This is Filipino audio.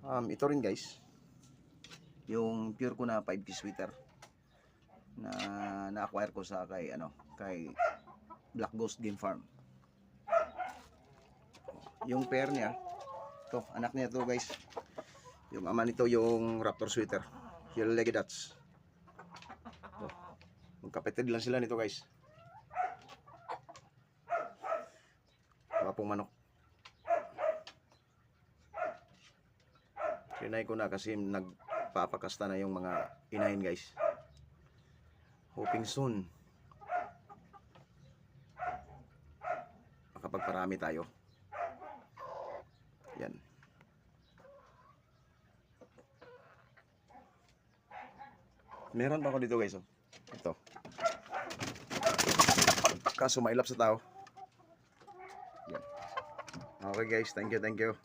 Ito rin guys, yung pure ko na 5K sweater na na-acquire ko sa kay Black Ghost Game Farm. Yung pair niya, to anak niya to guys. Yung ama nito yung Raptor sweater, Yellow Legged Dutch. Magkapatid lang sila nito guys. Wapong manok. Trinay ko na kasi nagpapakasta na yung mga inahin guys. Hoping soon makapagparami tayo. Yan. Meron pa ako dito guys. Ito. Kaso mailap sa tao. Yan. Okay guys, thank you.